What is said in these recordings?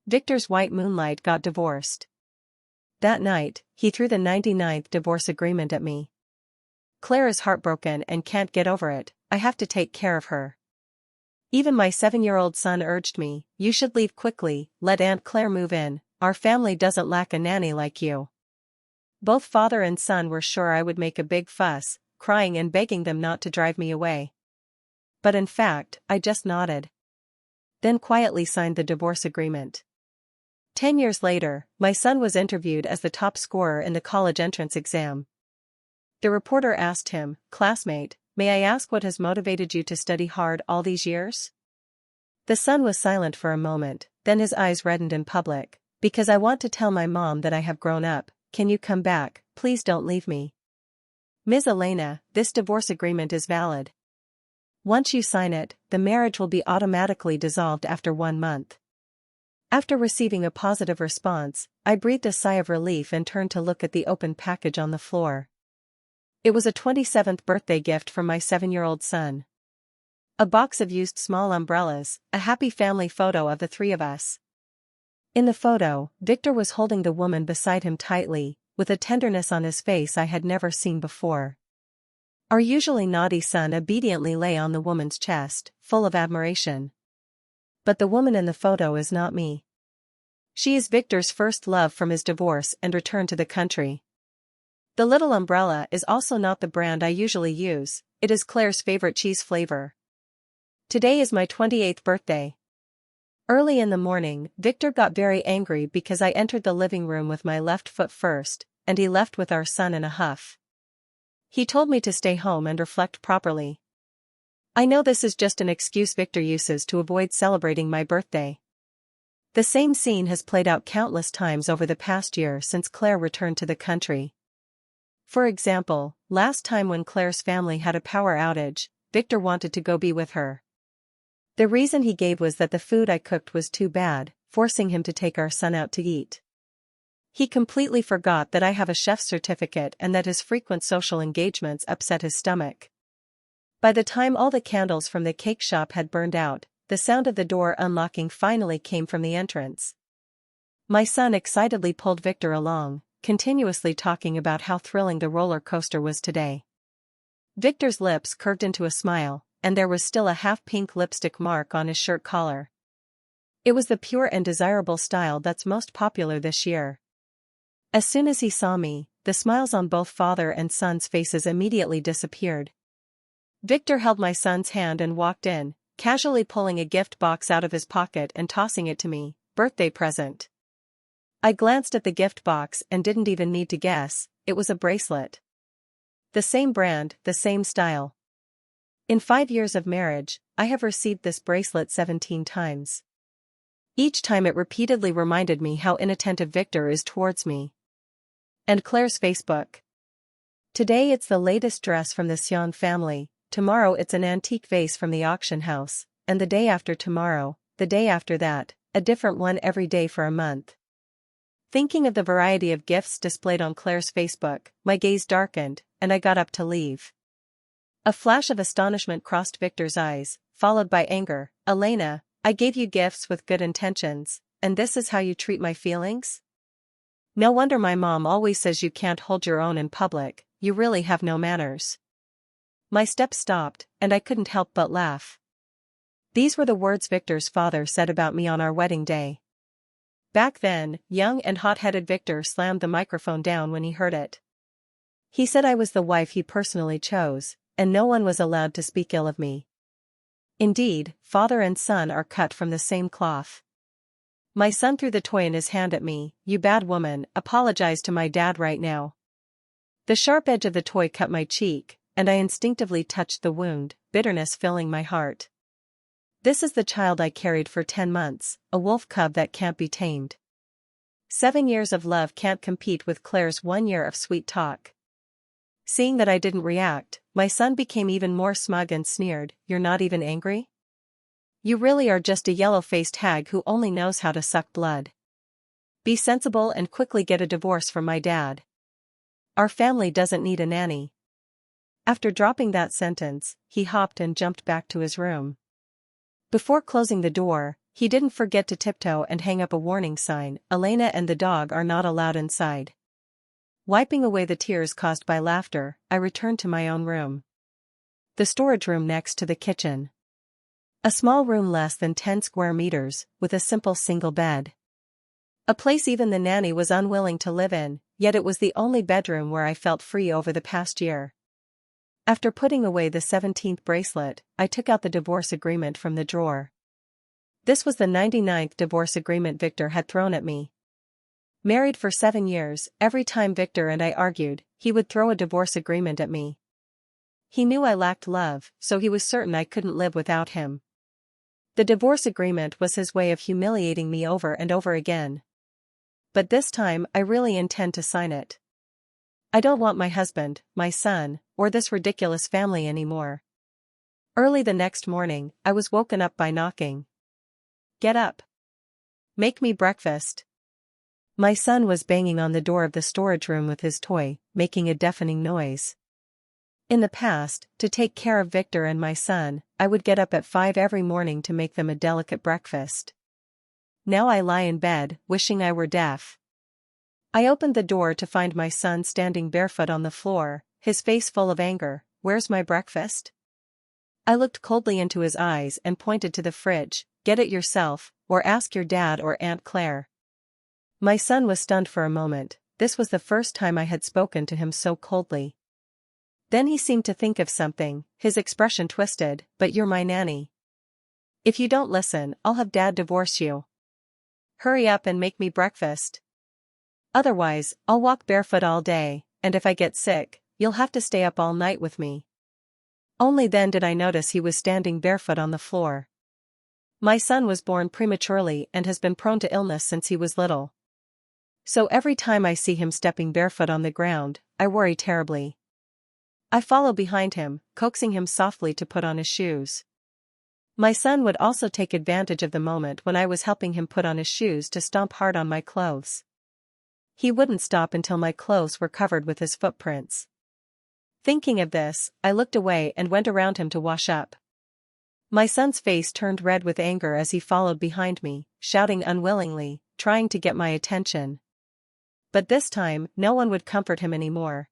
Victor's white Moonlight got divorced. That night, he threw the 99th divorce agreement at me. Claire is heartbroken and can't get over it, I have to take care of her. Even my 7-year-old son urged me, you should leave quickly, let Aunt Claire move in, our family doesn't lack a nanny like you. Both father and son were sure I would make a big fuss, crying and begging them not to drive me away. But in fact, I just nodded. Then quietly signed the divorce agreement. 10 years later, my son was interviewed as the top scorer in the college entrance exam. The reporter asked him, "Classmate, may I ask what has motivated you to study hard all these years?" The son was silent for a moment, then his eyes reddened in public. "Because I want to tell my mom that I have grown up, can you come back, please don't leave me." "Ms. Elena, this divorce agreement is valid. Once you sign it, the marriage will be automatically dissolved after 1 month. After receiving a positive response, I breathed a sigh of relief and turned to look at the open package on the floor. It was a 27th birthday gift from my 7-year-old son. A box of used small umbrellas, a happy family photo of the 3 of us. In the photo, Victor was holding the woman beside him tightly, with a tenderness on his face I had never seen before. Our usually naughty son obediently lay on the woman's chest, full of admiration. But the woman in the photo is not me. She is Victor's first love from his divorce and return to the country. The little umbrella is also not the brand I usually use, it is Claire's favorite cheese flavor. Today is my 28th birthday. Early in the morning, Victor got very angry because I entered the living room with my left foot first, and he left with our son in a huff. He told me to stay home and reflect properly. I know this is just an excuse Victor uses to avoid celebrating my birthday. The same scene has played out countless times over the past year since Claire returned to the country. For example, last time when Claire's family had a power outage, Victor wanted to go be with her. The reason he gave was that the food I cooked was too bad, forcing him to take our son out to eat. He completely forgot that I have a chef's certificate and that his frequent social engagements upset his stomach. By the time all the candles from the cake shop had burned out, the sound of the door unlocking finally came from the entrance. My son excitedly pulled Victor along, continuously talking about how thrilling the roller coaster was today. Victor's lips curved into a smile, and there was still a half-pink lipstick mark on his shirt collar. It was the pure and desirable style that's most popular this year. As soon as he saw me, the smiles on both father and son's faces immediately disappeared. Victor held my son's hand and walked in, casually pulling a gift box out of his pocket and tossing it to me, "Birthday present." I glanced at the gift box and didn't even need to guess, it was a bracelet. The same brand, the same style. In 5 years of marriage, I have received this bracelet 17 times. Each time it repeatedly reminded me how inattentive Victor is towards me. And Claire's Facebook. Today it's the latest dress from the Sion family, tomorrow it's an antique vase from the auction house, and the day after tomorrow, the day after that, a different one every day for a month. Thinking of the variety of gifts displayed on Claire's Facebook, my gaze darkened, and I got up to leave. A flash of astonishment crossed Victor's eyes, followed by anger. "Elena, I gave you gifts with good intentions, and this is how you treat my feelings? No wonder my mom always says you can't hold your own in public, you really have no manners." My steps stopped, and I couldn't help but laugh. These were the words Victor's father said about me on our wedding day. Back then, young and hot-headed Victor slammed the microphone down when he heard it. He said I was the wife he personally chose, and no one was allowed to speak ill of me. Indeed, father and son are cut from the same cloth. My son threw the toy in his hand at me. "You bad woman, apologize to my dad right now." The sharp edge of the toy cut my cheek, and I instinctively touched the wound, bitterness filling my heart. This is the child I carried for 10 months, a wolf cub that can't be tamed. 7 years of love can't compete with Claire's 1 year of sweet talk. Seeing that I didn't react, my son became even more smug and sneered, "You're not even angry? You really are just a yellow-faced hag who only knows how to suck blood. Be sensible and quickly get a divorce from my dad. Our family doesn't need a nanny." After dropping that sentence, he hopped and jumped back to his room. Before closing the door, He didn't forget to tiptoe and hang up a warning sign, "Elena and the dog are not allowed inside." Wiping away the tears caused by laughter, I returned to my own room. The storage room next to the kitchen. A small room less than 10 square meters, with a simple single bed. A place even the nanny was unwilling to live in, yet it was the only bedroom where I felt free over the past year. After putting away the 17th bracelet, I took out the divorce agreement from the drawer. This was the 99th divorce agreement Victor had thrown at me. Married for 7 years, every time Victor and I argued, he would throw a divorce agreement at me. He knew I lacked love, so he was certain I couldn't live without him. The divorce agreement was his way of humiliating me over and over again. But this time I really intend to sign it. I don't want my husband, my son, or this ridiculous family anymore. Early the next morning, I was woken up by knocking. "Get up. Make me breakfast." My son was banging on the door of the storage room with his toy, making a deafening noise. In the past, to take care of Victor and my son, I would get up at 5 every morning to make them a delicate breakfast. Now I lie in bed, wishing I were deaf. I opened the door to find my son standing barefoot on the floor, his face full of anger. "Where's my breakfast?" I looked coldly into his eyes and pointed to the fridge. "Get it yourself, or ask your dad or Aunt Claire." My son was stunned for a moment. This was the first time I had spoken to him so coldly. Then he seemed to think of something, his expression twisted. "But you're my nanny. If you don't listen, I'll have Dad divorce you. Hurry up and make me breakfast. Otherwise, I'll walk barefoot all day, and if I get sick, you'll have to stay up all night with me." Only then did I notice he was standing barefoot on the floor. My son was born prematurely and has been prone to illness since he was little. So every time I see him stepping barefoot on the ground, I worry terribly. I follow behind him, coaxing him softly to put on his shoes. My son would also take advantage of the moment when I was helping him put on his shoes to stomp hard on my clothes. He wouldn't stop until my clothes were covered with his footprints. Thinking of this, I looked away and went around him to wash up. My son's face turned red with anger as he followed behind me, shouting unwillingly, trying to get my attention. But this time, no one would comfort him anymore.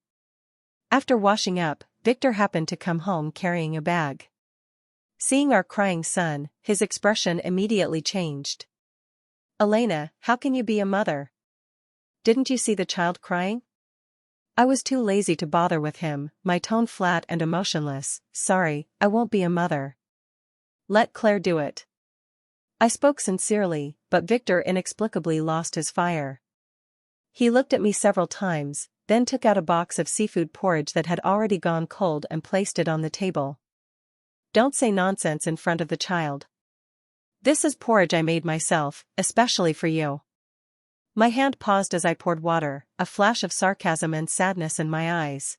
After washing up, Victor happened to come home carrying a bag. Seeing our crying son, his expression immediately changed. "Elena, how can you be a mother? Didn't you see the child crying?" I was too lazy to bother with him, my tone flat and emotionless. "Sorry, I won't be a mother. Let Claire do it." I spoke sincerely, but Victor inexplicably lost his fire. He looked at me several times, then took out a box of seafood porridge that had already gone cold and placed it on the table. "Don't say nonsense in front of the child. This is porridge I made myself, especially for you." My hand paused as I poured water, a flash of sarcasm and sadness in my eyes.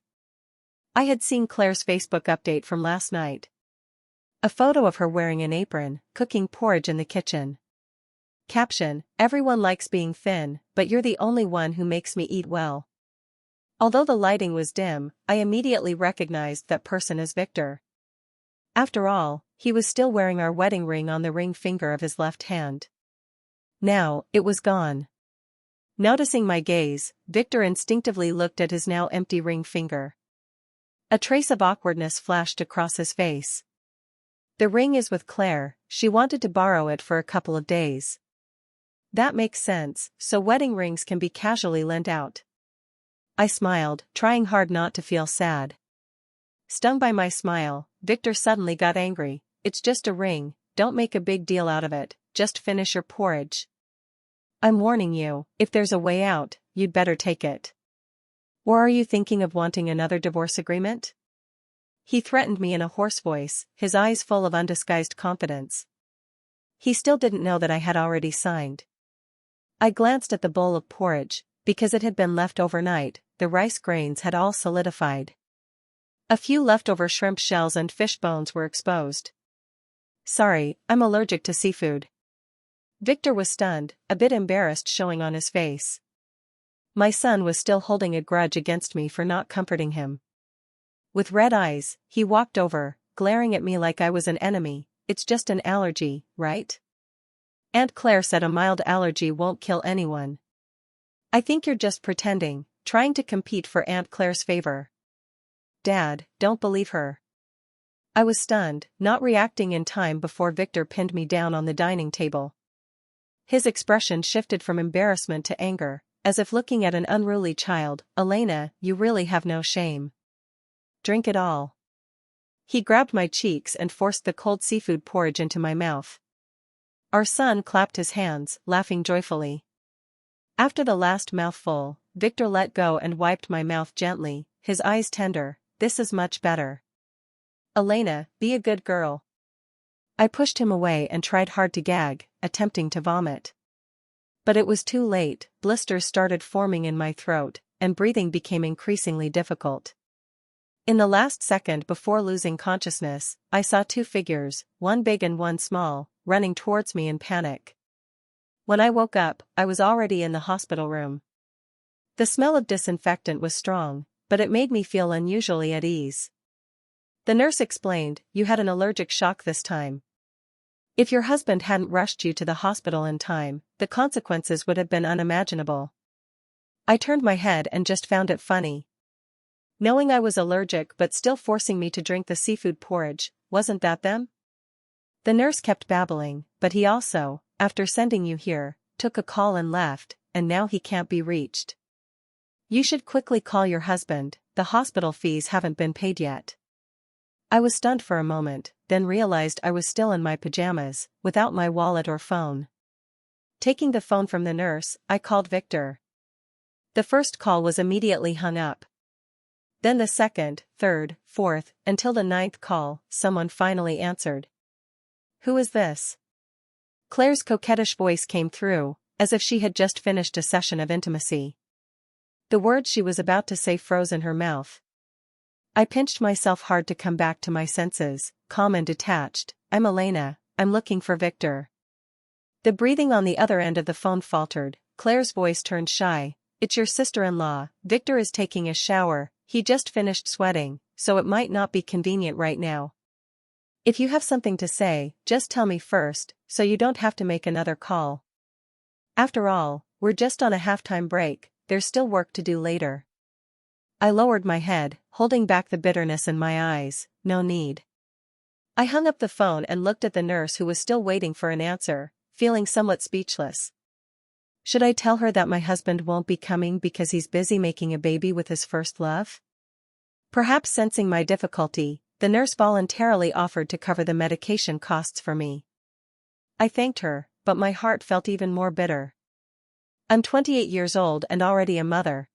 I had seen Claire's Facebook update from last night. A photo of her wearing an apron, cooking porridge in the kitchen. Caption: "Everyone likes being thin, but you're the only one who makes me eat well." Although the lighting was dim, I immediately recognized that person as Victor. After all, he was still wearing our wedding ring on the ring finger of his left hand. Now, it was gone. Noticing my gaze, Victor instinctively looked at his now empty ring finger. A trace of awkwardness flashed across his face. "The ring is with Claire, she wanted to borrow it for a couple of days." That makes sense, so wedding rings can be casually lent out. I smiled, trying hard not to feel sad. Stung by my smile, Victor suddenly got angry. "It's just a ring, don't make a big deal out of it, just finish your porridge. I'm warning you, if there's a way out, you'd better take it. Or are you thinking of wanting another divorce agreement?" He threatened me in a hoarse voice, his eyes full of undisguised confidence. He still didn't know that I had already signed. I glanced at the bowl of porridge. Because it had been left overnight, the rice grains had all solidified. A few leftover shrimp shells and fish bones were exposed. "Sorry, I'm allergic to seafood." Victor was stunned, a bit embarrassed showing on his face. My son was still holding a grudge against me for not comforting him. With red eyes, he walked over, glaring at me like I was an enemy. "It's just an allergy, right? Aunt Claire said a mild allergy won't kill anyone. I think you're just pretending, trying to compete for Aunt Claire's favor. Dad, don't believe her. I was stunned, not reacting in time before Victor pinned me down on the dining table. His expression shifted from embarrassment to anger, as if looking at an unruly child. Elena, you really have no shame. Drink it all. He grabbed my cheeks and forced the cold seafood porridge into my mouth. Our son clapped his hands, laughing joyfully. After the last mouthful, Victor let go and wiped my mouth gently, his eyes tender. This is much better. Elena, be a good girl. I pushed him away and tried hard to gag, attempting to vomit. But it was too late. Blisters started forming in my throat, and breathing became increasingly difficult. In the last second before losing consciousness, I saw two figures, one big and one small, running towards me in panic. When I woke up, I was already in the hospital room. The smell of disinfectant was strong, but it made me feel unusually at ease. The nurse explained, you had an allergic shock this time. If your husband hadn't rushed you to the hospital in time, the consequences would have been unimaginable. I turned my head and just found it funny. Knowing I was allergic but still forcing me to drink the seafood porridge, wasn't that them? The nurse kept babbling, but he also, after sending you here, took a call and left, and now he can't be reached. You should quickly call your husband, the hospital fees haven't been paid yet. I was stunned for a moment, then realized I was still in my pajamas, without my wallet or phone. Taking the phone from the nurse, I called Victor. The first call was immediately hung up. Then the second, third, fourth, until the ninth call, someone finally answered. Who is this? Claire's coquettish voice came through, as if she had just finished a session of intimacy. The words she was about to say froze in her mouth. I pinched myself hard to come back to my senses, calm and detached. I'm Elena, I'm looking for Victor. The breathing on the other end of the phone faltered, Claire's voice turned shy. It's your sister-in-law, Victor is taking a shower, he just finished sweating, so it might not be convenient right now. If you have something to say, just tell me first, so you don't have to make another call. After all, we're just on a halftime break, there's still work to do later. I lowered my head, holding back the bitterness in my eyes. No need. I hung up the phone and looked at the nurse who was still waiting for an answer, feeling somewhat speechless. Should I tell her that my husband won't be coming because he's busy making a baby with his first love? Perhaps sensing my difficulty, the nurse voluntarily offered to cover the medication costs for me. I thanked her, but my heart felt even more bitter. I'm 28 years old and already a mother.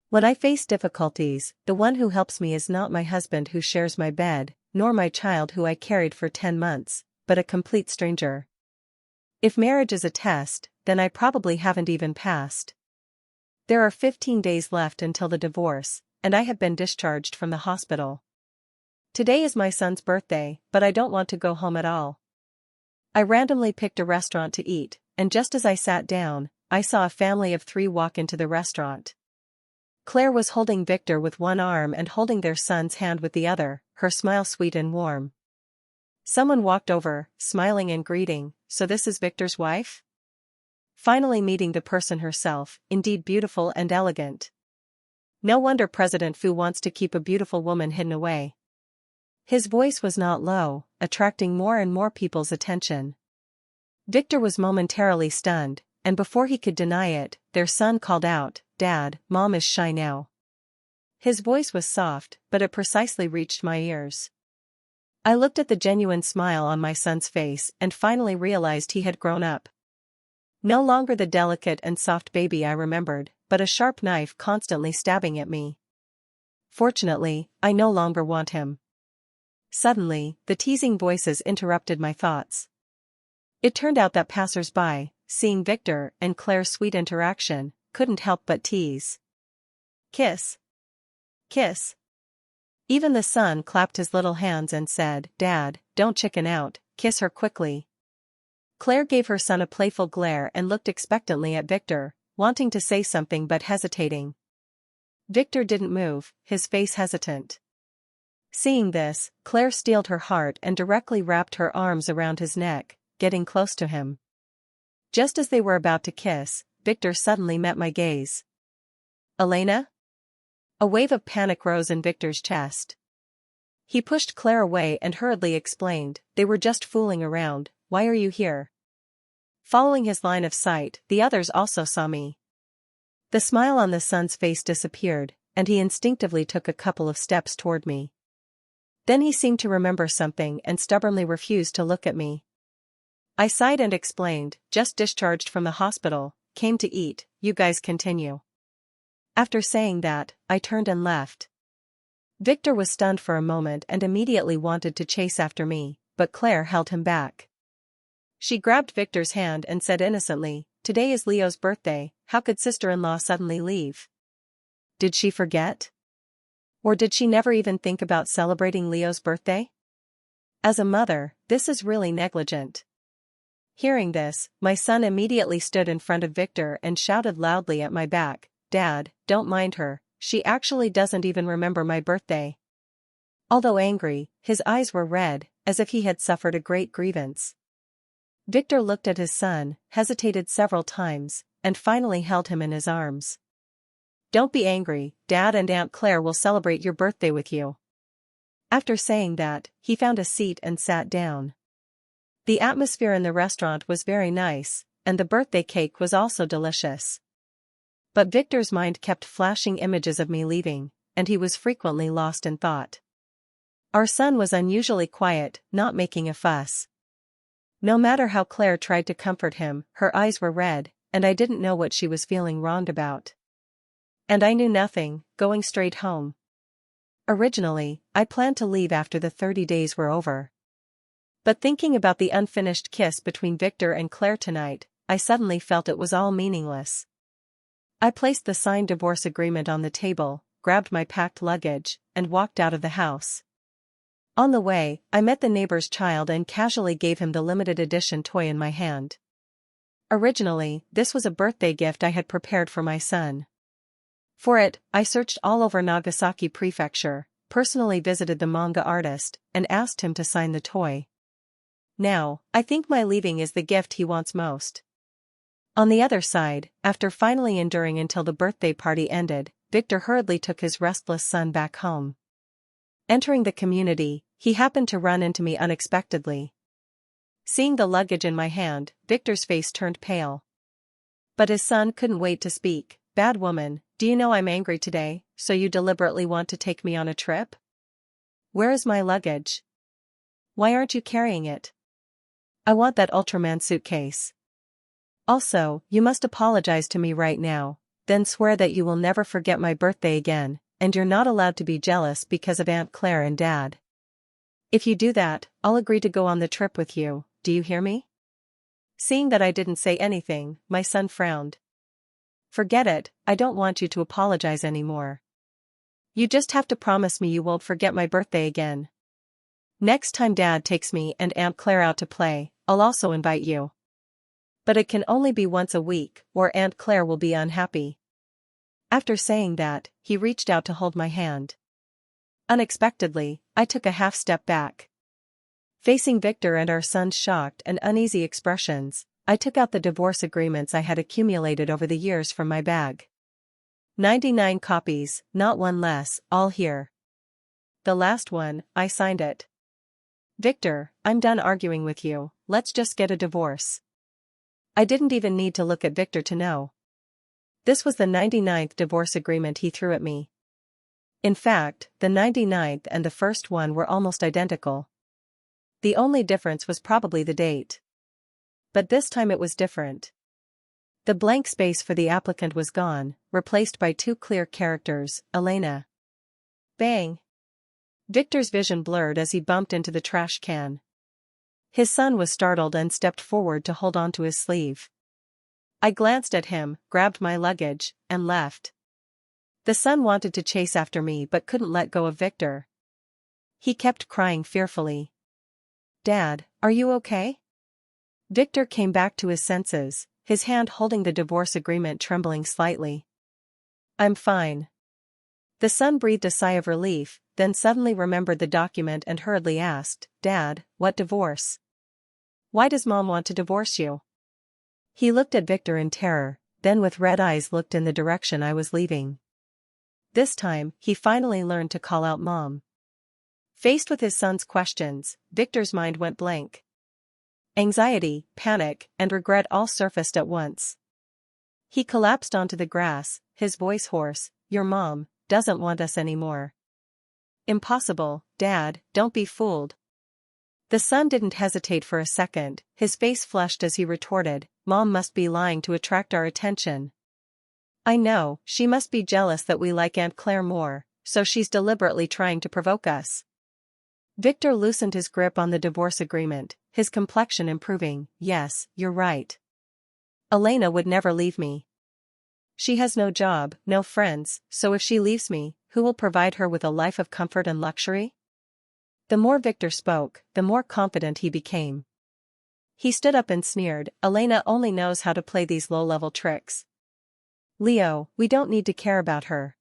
When I face difficulties, the one who helps me is not my husband who shares my bed, nor my child who I carried for 10 months, but a complete stranger. If marriage is a test, then I probably haven't even passed. There are 15 days left until the divorce, and I have been discharged from the hospital. Today is my son's birthday, but I don't want to go home at all. I randomly picked a restaurant to eat, and just as I sat down, I saw a family of 3 walk into the restaurant. Claire was holding Victor with one arm and holding their son's hand with the other, her smile sweet and warm. Someone walked over, smiling and greeting, so this is Victor's wife? Finally meeting the person herself, indeed beautiful and elegant. No wonder President Fu wants to keep a beautiful woman hidden away. His voice was not low, attracting more and more people's attention. Victor was momentarily stunned, and before he could deny it, their son called out, Dad, Mom is shy now. His voice was soft, but it precisely reached my ears. I looked at the genuine smile on my son's face and finally realized he had grown up. No longer the delicate and soft baby I remembered, but a sharp knife constantly stabbing at me. Fortunately, I no longer want him. Suddenly, the teasing voices interrupted my thoughts. It turned out that passers-by, seeing Victor and Claire's sweet interaction, couldn't help but tease. Kiss. Kiss. Even the son clapped his little hands and said, Dad, don't chicken out, kiss her quickly. Claire gave her son a playful glare and looked expectantly at Victor, wanting to say something but hesitating. Victor didn't move, his face hesitant. Seeing this, Claire steeled her heart and directly wrapped her arms around his neck, getting close to him. Just as they were about to kiss, Victor suddenly met my gaze. "Elena?" A wave of panic rose in Victor's chest. He pushed Claire away and hurriedly explained, "They were just fooling around, why are you here?" Following his line of sight, the others also saw me. The smile on the son's face disappeared, and he instinctively took a couple of steps toward me. Then he seemed to remember something and stubbornly refused to look at me. I sighed and explained, "Just discharged from the hospital, came to eat, you guys continue." After saying that, I turned and left. Victor was stunned for a moment and immediately wanted to chase after me, but Claire held him back. She grabbed Victor's hand and said innocently, "Today is Leo's birthday, how could sister-in-law suddenly leave? Did she forget? Or did she never even think about celebrating Leo's birthday? As a mother, this is really negligent." Hearing this, my son immediately stood in front of Victor and shouted loudly at my back, "Dad, don't mind her, she actually doesn't even remember my birthday." Although angry, his eyes were red, as if he had suffered a great grievance. Victor looked at his son, hesitated several times, and finally held him in his arms. "Don't be angry, Dad and Aunt Claire will celebrate your birthday with you." After saying that, he found a seat and sat down. The atmosphere in the restaurant was very nice, and the birthday cake was also delicious. But Victor's mind kept flashing images of me leaving, and he was frequently lost in thought. Our son was unusually quiet, not making a fuss. No matter how Claire tried to comfort him, her eyes were red, and I didn't know what she was feeling wronged about. And I knew nothing, going straight home. Originally, I planned to leave after the 30 days were over. But thinking about the unfinished kiss between Victor and Claire tonight, I suddenly felt it was all meaningless. I placed the signed divorce agreement on the table, grabbed my packed luggage, and walked out of the house. On the way, I met the neighbor's child and casually gave him the limited edition toy in my hand. Originally, this was a birthday gift I had prepared for my son. For it, I searched all over Nagasaki Prefecture, personally visited the manga artist, and asked him to sign the toy. Now, I think my leaving is the gift he wants most. On the other side, after finally enduring until the birthday party ended, Victor hurriedly took his restless son back home. Entering the community, he happened to run into me unexpectedly. Seeing the luggage in my hand, Victor's face turned pale. But his son couldn't wait to speak. "Bad woman, do you know I'm angry today, so you deliberately want to take me on a trip? Where is my luggage? Why aren't you carrying it? I want that Ultraman suitcase. Also, you must apologize to me right now, then swear that you will never forget my birthday again, and you're not allowed to be jealous because of Aunt Claire and Dad. If you do that, I'll agree to go on the trip with you, do you hear me?" Seeing that I didn't say anything, my son frowned. "Forget it, I don't want you to apologize anymore. You just have to promise me you won't forget my birthday again. Next time Dad takes me and Aunt Claire out to play, I'll also invite you. But it can only be once a week, or Aunt Claire will be unhappy." After saying that, he reached out to hold my hand. Unexpectedly, I took a half step back. Facing Victor and our son's shocked and uneasy expressions, I took out the divorce agreements I had accumulated over the years from my bag. 99 copies, not one less, all here. The last one, I signed it. "Victor, I'm done arguing with you, let's just get a divorce." I didn't even need to look at Victor to know. This was the 99th divorce agreement he threw at me. In fact, the 99th and the first one were almost identical. The only difference was probably the date. But this time it was different. The blank space for the applicant was gone, replaced by 2 clear characters, Elena. Bang! Victor's vision blurred as he bumped into the trash can. His son was startled and stepped forward to hold onto his sleeve. I glanced at him, grabbed my luggage, and left. The son wanted to chase after me but couldn't let go of Victor. He kept crying fearfully. "Dad, are you okay?" Victor came back to his senses, his hand holding the divorce agreement trembling slightly. "I'm fine." The son breathed a sigh of relief, then suddenly remembered the document and hurriedly asked, "Dad, what divorce? Why does Mom want to divorce you?" He looked at Victor in terror, then with red eyes looked in the direction I was leaving. This time, he finally learned to call out Mom. Faced with his son's questions, Victor's mind went blank. Anxiety, panic, and regret all surfaced at once. He collapsed onto the grass, his voice hoarse. Your mom doesn't want us anymore. Impossible, Dad, don't be fooled. The son didn't hesitate for a second, his face flushed as he retorted, Mom must be lying to attract our attention. I know, she must be jealous that we like Aunt Claire more, so she's deliberately trying to provoke us. Victor loosened his grip on the divorce agreement, his complexion improving. Yes, you're right. Elena would never leave me. She has no job, no friends, so if she leaves me, who will provide her with a life of comfort and luxury? The more Victor spoke, the more confident he became. He stood up and sneered, Elena only knows how to play these low-level tricks. Leo, we don't need to care about her.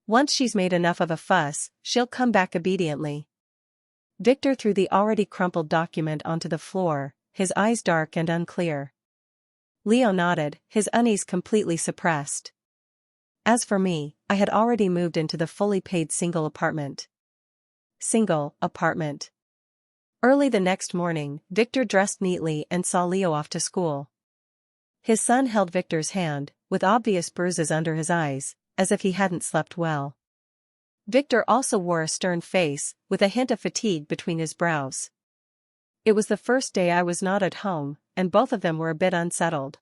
Once she's made enough of a fuss, she'll come back obediently. Victor threw the already crumpled document onto the floor, his eyes dark and unclear. Leo nodded, his unease completely suppressed. As for me, I had already moved into the fully paid single apartment. Early the next morning, Victor dressed neatly and saw Leo off to school. His son held Victor's hand, with obvious bruises under his eyes, as if he hadn't slept well. Victor also wore a stern face, with a hint of fatigue between his brows. It was the first day I was not at home, and both of them were a bit unsettled.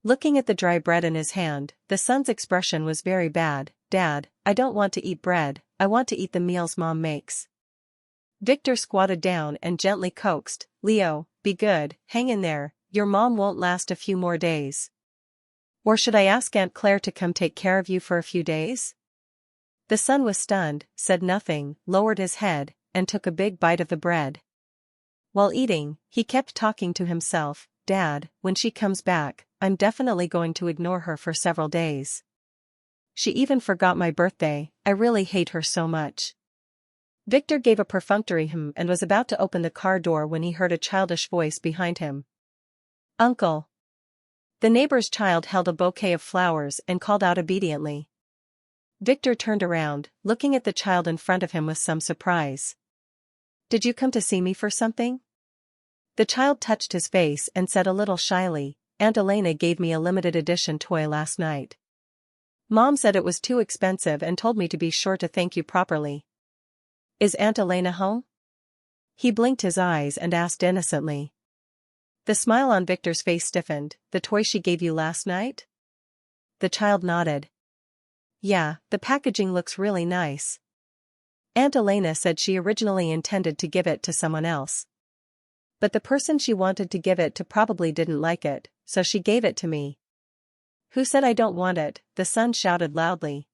Looking at the dry bread in his hand, the son's expression was very bad. Dad, I don't want to eat bread, I want to eat the meals Mom makes. Victor squatted down and gently coaxed, Leo, be good, hang in there, your mom won't last a few more days. Or should I ask Aunt Claire to come take care of you for a few days? The son was stunned, said nothing, lowered his head, and took a big bite of the bread. While eating, he kept talking to himself, Dad, when she comes back, I'm definitely going to ignore her for several days. She even forgot my birthday, I really hate her so much. Victor gave a perfunctory and was about to open the car door when he heard a childish voice behind him. Uncle. The neighbor's child held a bouquet of flowers and called out obediently. Victor turned around, looking at the child in front of him with some surprise. Did you come to see me for something? The child touched his face and said a little shyly, Aunt Elena gave me a limited edition toy last night. Mom said it was too expensive and told me to be sure to thank you properly. Is Aunt Elena home? He blinked his eyes and asked innocently. The smile on Victor's face stiffened. The toy she gave you last night? The child nodded. Yeah, the packaging looks really nice. Aunt Elena said she originally intended to give it to someone else. But the person she wanted to give it to probably didn't like it, so she gave it to me. Who said I don't want it? The son shouted loudly.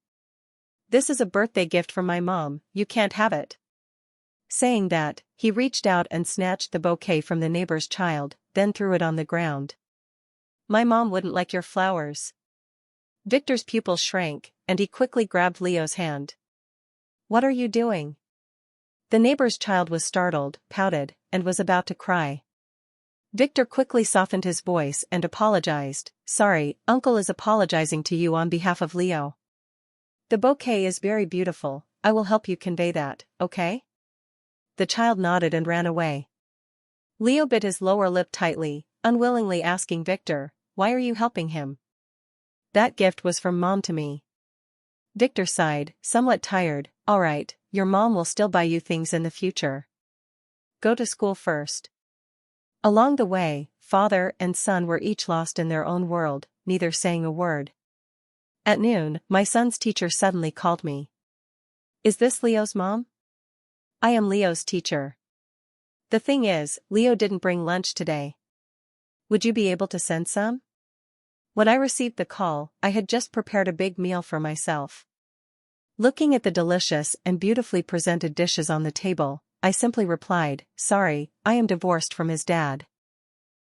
This is a birthday gift from my mom, you can't have it. Saying that, he reached out and snatched the bouquet from the neighbor's child, then threw it on the ground. My mom wouldn't like your flowers. Victor's pupils shrank, and he quickly grabbed Leo's hand. What are you doing? The neighbor's child was startled, pouted, and was about to cry. Victor quickly softened his voice and apologized. Sorry, Uncle is apologizing to you on behalf of Leo. The bouquet is very beautiful, I will help you convey that, okay? The child nodded and ran away. Leo bit his lower lip tightly, unwillingly asking Victor, why are you helping him? That gift was from Mom to me. Victor sighed, somewhat tired. All right, your mom will still buy you things in the future. Go to school first. Along the way, father and son were each lost in their own world, neither saying a word. At noon, my son's teacher suddenly called me. Is this Leo's mom? I am Leo's teacher. The thing is, Leo didn't bring lunch today. Would you be able to send some? When I received the call, I had just prepared a big meal for myself. Looking at the delicious and beautifully presented dishes on the table, I simply replied, sorry, I am divorced from his dad.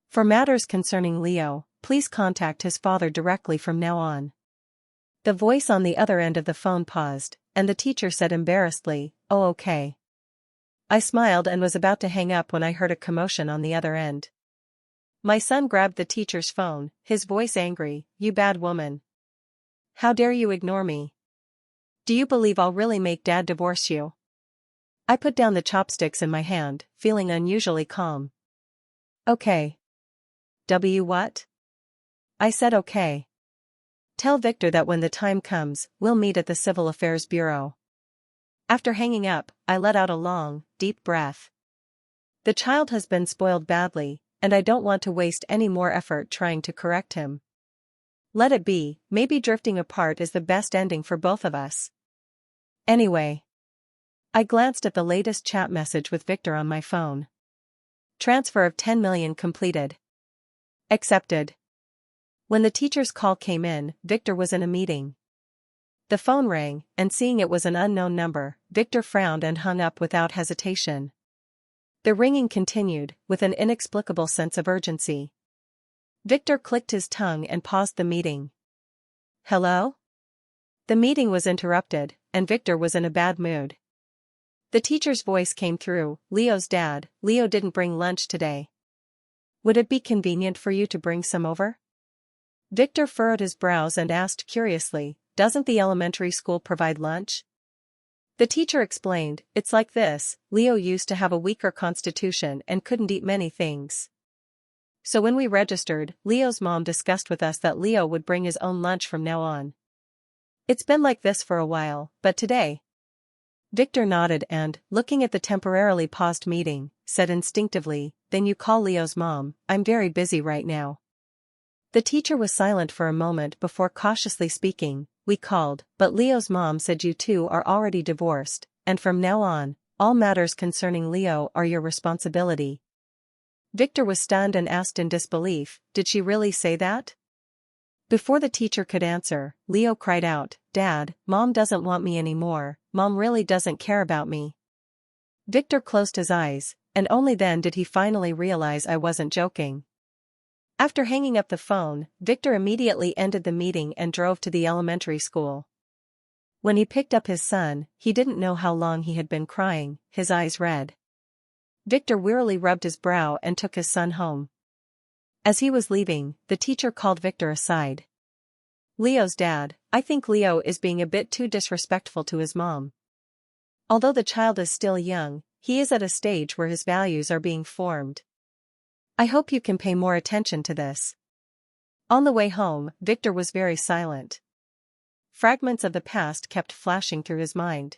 For matters concerning Leo, please contact his father directly from now on. The voice on the other end of the phone paused, and the teacher said embarrassedly, oh okay. I smiled and was about to hang up when I heard a commotion on the other end. My son grabbed the teacher's phone, his voice angry. "You bad woman. How dare you ignore me? Do you believe I'll really make Dad divorce you?" I put down the chopsticks in my hand, feeling unusually calm. "Okay." What? I said okay. "Tell Victor that when the time comes, we'll meet at the Civil Affairs Bureau." After hanging up, I let out a long, deep breath. The child has been spoiled badly, and I don't want to waste any more effort trying to correct him. Let it be. Maybe drifting apart is the best ending for both of us. Anyway. I glanced at the latest chat message with Victor on my phone. Transfer of 10 million completed. Accepted. When the teacher's call came in, Victor was in a meeting. The phone rang, and seeing it was an unknown number, Victor frowned and hung up without hesitation. The ringing continued, with an inexplicable sense of urgency. Victor clicked his tongue and paused the meeting. "Hello?" The meeting was interrupted, and Victor was in a bad mood. The teacher's voice came through. "Leo's dad, Leo didn't bring lunch today. Would it be convenient for you to bring some over?" Victor furrowed his brows and asked curiously, "Doesn't the elementary school provide lunch?" The teacher explained, "It's like this, Leo used to have a weaker constitution and couldn't eat many things. So when we registered, Leo's mom discussed with us that Leo would bring his own lunch from now on. It's been like this for a while, but today." Victor nodded and, looking at the temporarily paused meeting, said instinctively, "Then you call Leo's mom. I'm very busy right now." The teacher was silent for a moment before cautiously speaking. "We called, but Leo's mom said you two are already divorced, and from now on, all matters concerning Leo are your responsibility." Victor was stunned and asked in disbelief, "Did she really say that?" Before the teacher could answer, Leo cried out, "Dad, Mom doesn't want me anymore. Mom really doesn't care about me." Victor closed his eyes, and only then did he finally realize I wasn't joking. After hanging up the phone, Victor immediately ended the meeting and drove to the elementary school. When he picked up his son, he didn't know how long he had been crying, his eyes red. Victor wearily rubbed his brow and took his son home. As he was leaving, the teacher called Victor aside. "Leo's dad, I think Leo is being a bit too disrespectful to his mom. Although the child is still young, he is at a stage where his values are being formed. I hope you can pay more attention to this." On the way home, Victor was very silent. Fragments of the past kept flashing through his mind.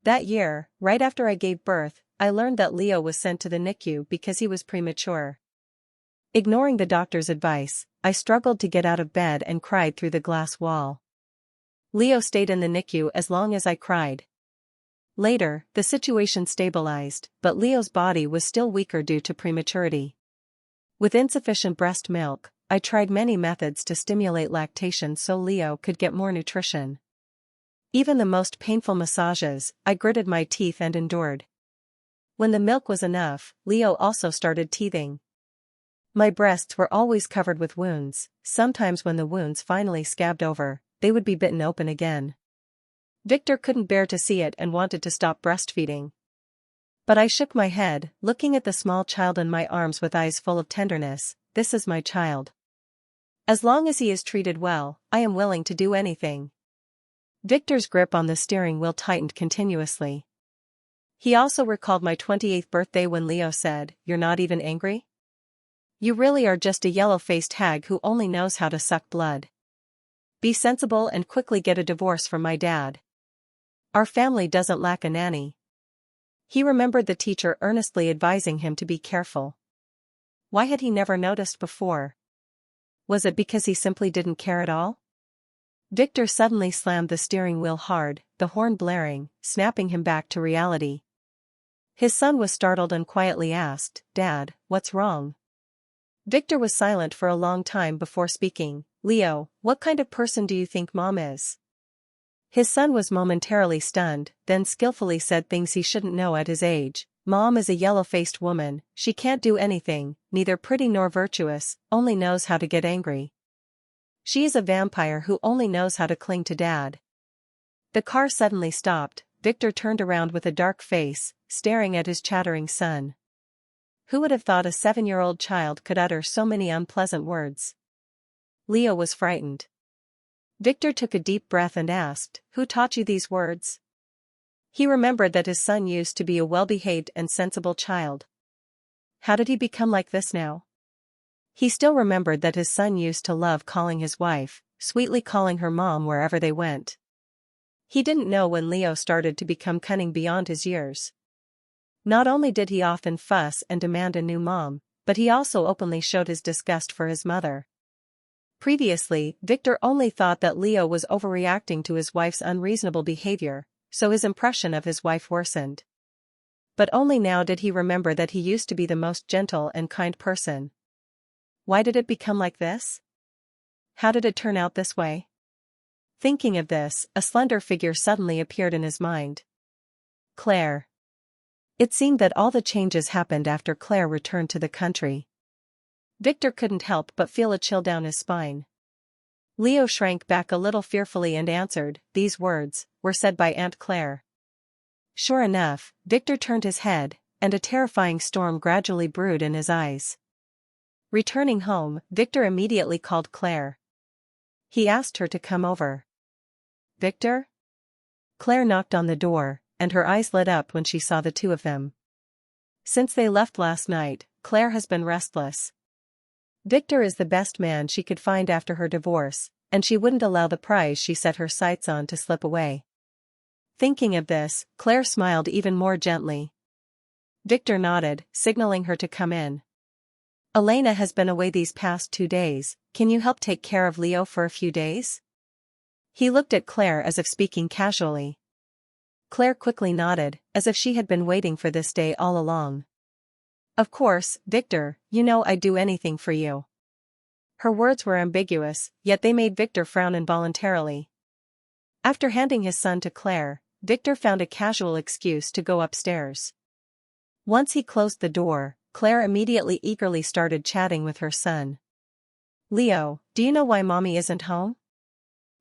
That year, right after I gave birth, I learned that Leo was sent to the NICU because he was premature. Ignoring the doctor's advice, I struggled to get out of bed and cried through the glass wall. Leo stayed in the NICU as long as I cried. Later, the situation stabilized, but Leo's body was still weaker due to prematurity. With insufficient breast milk, I tried many methods to stimulate lactation so Leo could get more nutrition. Even the most painful massages, I gritted my teeth and endured. When the milk was enough, Leo also started teething. My breasts were always covered with wounds. Sometimes when the wounds finally scabbed over, they would be bitten open again. Victor couldn't bear to see it and wanted to stop breastfeeding. But I shook my head, looking at the small child in my arms with eyes full of tenderness. "This is my child. As long as he is treated well, I am willing to do anything." Victor's grip on the steering wheel tightened continuously. He also recalled my 28th birthday when Leo said, "You're not even angry? You really are just a yellow-faced hag who only knows how to suck blood. Be sensible and quickly get a divorce from my dad. Our family doesn't lack a nanny." He remembered the teacher earnestly advising him to be careful. Why had he never noticed before? Was it because he simply didn't care at all? Victor suddenly slammed the steering wheel hard, the horn blaring, snapping him back to reality. His son was startled and quietly asked, "Dad, what's wrong?" Victor was silent for a long time before speaking. "Leo, what kind of person do you think Mom is?" His son was momentarily stunned, then skillfully said things he shouldn't know at his age. "Mom is a yellow-faced woman, she can't do anything, neither pretty nor virtuous, only knows how to get angry. She is a vampire who only knows how to cling to Dad." The car suddenly stopped. Victor turned around with a dark face, staring at his chattering son. Who would have thought a 7-year-old child could utter so many unpleasant words? Leo was frightened. Victor took a deep breath and asked, "Who taught you these words?" He remembered that his son used to be a well-behaved and sensible child. How did he become like this now? He still remembered that his son used to love calling his wife, sweetly calling her mom wherever they went. He didn't know when Leo started to become cunning beyond his years. Not only did he often fuss and demand a new mom, but he also openly showed his disgust for his mother. Previously, Victor only thought that Leo was overreacting to his wife's unreasonable behavior, so his impression of his wife worsened. But only now did he remember that he used to be the most gentle and kind person. Why did it become like this? How did it turn out this way? Thinking of this, a slender figure suddenly appeared in his mind. Claire. It seemed that all the changes happened after Claire returned to the country. Victor couldn't help but feel a chill down his spine. Leo shrank back a little fearfully and answered, "These words were said by Aunt Claire." Sure enough, Victor turned his head, and a terrifying storm gradually brewed in his eyes. Returning home, Victor immediately called Claire. He asked her to come over. "Victor?" Claire knocked on the door, and her eyes lit up when she saw the two of them. "Since they left last night, Claire has been restless. Victor is the best man she could find after her divorce, and she wouldn't allow the prize she set her sights on to slip away." Thinking of this, Claire smiled even more gently. Victor nodded, signaling her to come in. "Elena has been away these past 2 days, can you help take care of Leo for a few days?" He looked at Claire as if speaking casually. Claire quickly nodded, as if she had been waiting for this day all along. "Of course, Victor, you know I'd do anything for you." Her words were ambiguous, yet they made Victor frown involuntarily. After handing his son to Claire, Victor found a casual excuse to go upstairs. Once he closed the door, Claire immediately eagerly started chatting with her son. "Leo, do you know why Mommy isn't home?"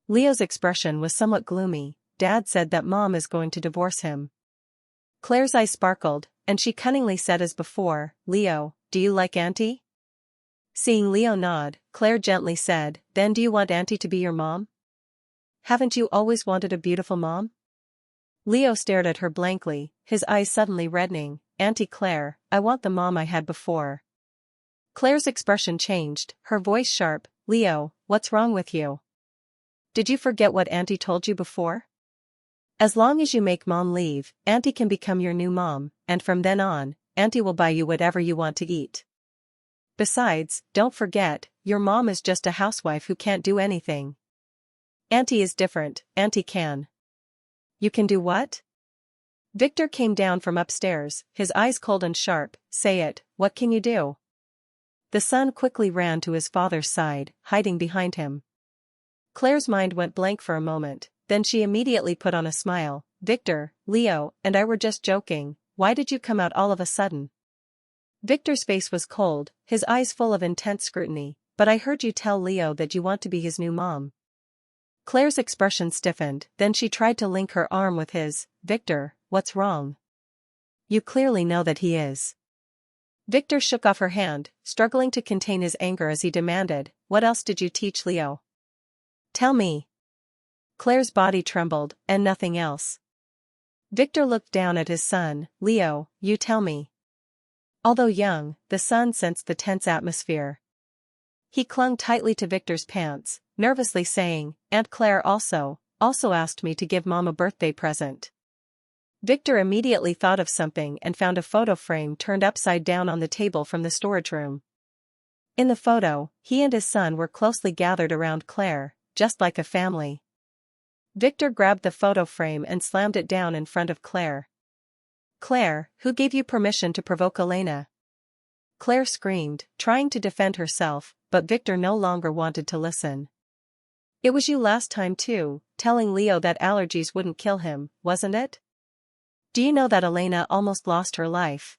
Leo's expression was somewhat gloomy. "Dad said that Mom is going to divorce him." Claire's eyes sparkled, and she cunningly said as before, "Leo, do you like Auntie?" Seeing Leo nod, Claire gently said, "Then do you want Auntie to be your mom? Haven't you always wanted a beautiful mom?" Leo stared at her blankly, his eyes suddenly reddening. "Auntie Claire, I want the mom I had before." Claire's expression changed, her voice sharp. "Leo, what's wrong with you? Did you forget what Auntie told you before? As long as you make Mom leave, Auntie can become your new mom, and from then on, Auntie will buy you whatever you want to eat. Besides, don't forget, your mom is just a housewife who can't do anything. Auntie is different, Auntie can." "You can do what?" Victor came down from upstairs, his eyes cold and sharp. "Say it, what can you do?" The son quickly ran to his father's side, hiding behind him. Claire's mind went blank for a moment, then she immediately put on a smile. "Victor, Leo, and I were just joking, why did you come out all of a sudden?" Victor's face was cold, his eyes full of intense scrutiny. "But I heard you tell Leo that you want to be his new mom." Claire's expression stiffened, then she tried to link her arm with his. "Victor, what's wrong? You clearly know that he is." Victor shook off her hand, struggling to contain his anger as he demanded, "What else did you teach Leo? Tell me." Claire's body trembled, "And nothing else." Victor looked down at his son. "Leo, you tell me." Although young, the son sensed the tense atmosphere. He clung tightly to Victor's pants, nervously saying, "Aunt Claire also asked me to give Mom a birthday present." Victor immediately thought of something and found a photo frame turned upside down on the table from the storage room. In the photo, he and his son were closely gathered around Claire, just like a family. Victor grabbed the photo frame and slammed it down in front of Claire. "Claire, who gave you permission to provoke Elena?" Claire screamed, trying to defend herself, but Victor no longer wanted to listen. "It was you last time too, telling Leo that allergies wouldn't kill him, wasn't it? Do you know that Elena almost lost her life?"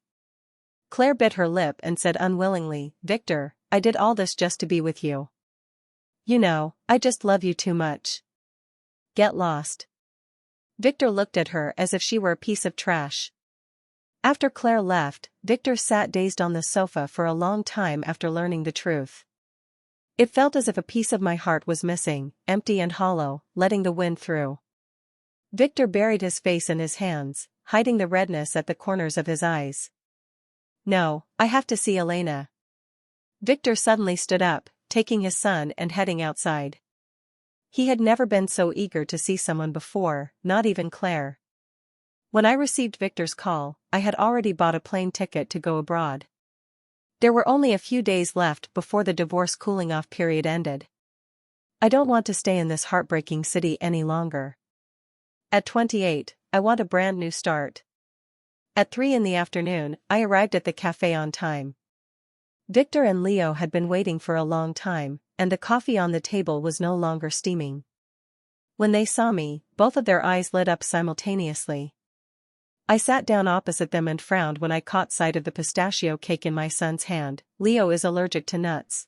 Claire bit her lip and said unwillingly, "Victor, I did all this just to be with you. You know, I just love you too much. Get lost." Victor looked at her as if she were a piece of trash. After Claire left, Victor sat dazed on the sofa for a long time after learning the truth. It felt as if a piece of my heart was missing, empty and hollow, letting the wind through. Victor buried his face in his hands, hiding the redness at the corners of his eyes. No, I have to see Elena. Victor suddenly stood up, taking his son and heading outside. He had never been so eager to see someone before, not even Claire. When I received Victor's call, I had already bought a plane ticket to go abroad. There were only a few days left before the divorce cooling-off period ended. I don't want to stay in this heartbreaking city any longer. At 28, I want a brand new start. At 3 in the afternoon, I arrived at the cafe on time. Victor and Leo had been waiting for a long time, and the coffee on the table was no longer steaming. When they saw me, both of their eyes lit up simultaneously. I sat down opposite them and frowned when I caught sight of the pistachio cake in my son's hand. Leo is allergic to nuts.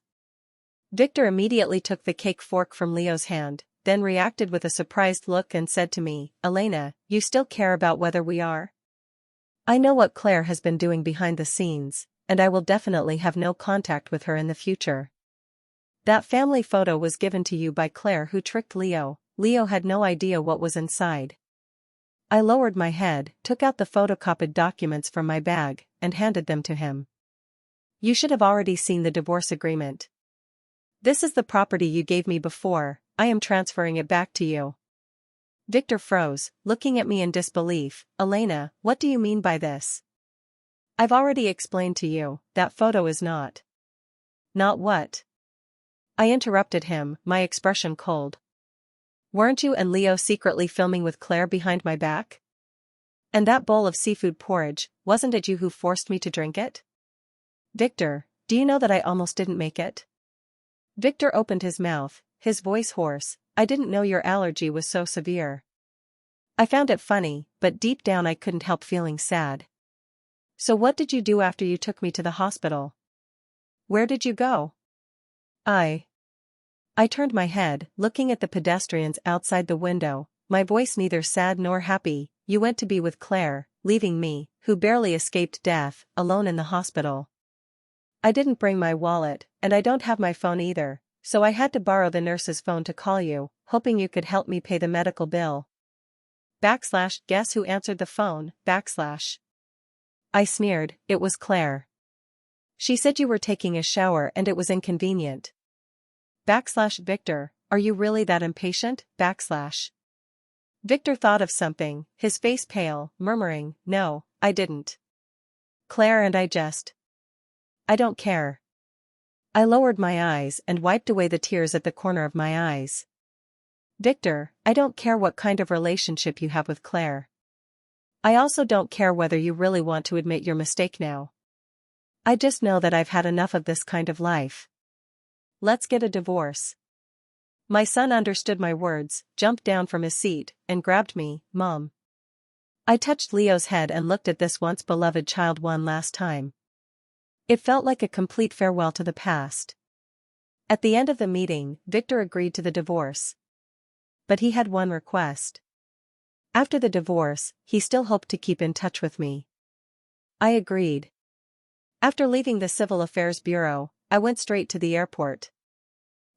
Victor immediately took the cake fork from Leo's hand, then reacted with a surprised look and said to me, "Elena, you still care about whether we are?" I know what Claire has been doing behind the scenes, and I will definitely have no contact with her in the future. That family photo was given to you by Claire, who tricked Leo. Leo had no idea what was inside. I lowered my head, took out the photocopied documents from my bag, and handed them to him. You should have already seen the divorce agreement. This is the property you gave me before, I am transferring it back to you. Victor froze, looking at me in disbelief. Elena, what do you mean by this? I've already explained to you, that photo is not. Not what? I interrupted him, my expression cold. Weren't you and Leo secretly filming with Claire behind my back? And that bowl of seafood porridge, wasn't it you who forced me to drink it? Victor, do you know that I almost didn't make it? Victor opened his mouth, his voice hoarse. I didn't know your allergy was so severe. I found it funny, but deep down I couldn't help feeling sad. So what did you do after you took me to the hospital? Where did you go? I turned my head, looking at the pedestrians outside the window, my voice neither sad nor happy. You went to be with Claire, leaving me, who barely escaped death, alone in the hospital. I didn't bring my wallet, and I don't have my phone either, so I had to borrow the nurse's phone to call you, hoping you could help me pay the medical bill. Guess who answered the phone, I sneered. It was Claire. She said you were taking a shower and it was inconvenient. Victor, are you really that impatient? Victor thought of something, his face pale, murmuring, No, I didn't. Claire and I don't care. I lowered my eyes and wiped away the tears at the corner of my eyes. Victor, I don't care what kind of relationship you have with Claire. I also don't care whether you really want to admit your mistake now. I just know that I've had enough of this kind of life. Let's get a divorce. My son understood my words, jumped down from his seat, and grabbed me. Mom. I touched Leo's head and looked at this once beloved child one last time. It felt like a complete farewell to the past. At the end of the meeting, Victor agreed to the divorce. But he had one request. After the divorce, he still hoped to keep in touch with me. I agreed. After leaving the Civil Affairs Bureau, I went straight to the airport.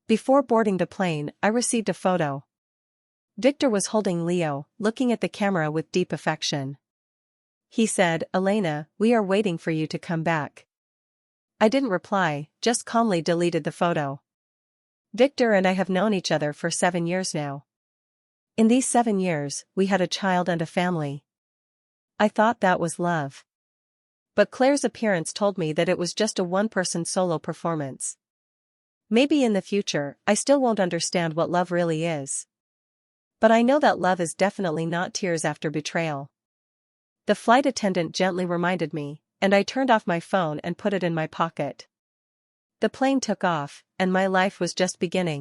Before boarding the plane, I received a photo. Victor was holding Leo, looking at the camera with deep affection. He said, Elena, we are waiting for you to come back. I didn't reply, just calmly deleted the photo. Victor and I have known each other for 7 years now. In these 7 years, we had a child and a family. I thought that was love. But Claire's appearance told me that it was just a one-person solo performance. Maybe in the future, I still won't understand what love really is. But I know that love is definitely not tears after betrayal. The flight attendant gently reminded me, and I turned off my phone and put it in my pocket. The plane took off, and my life was just beginning.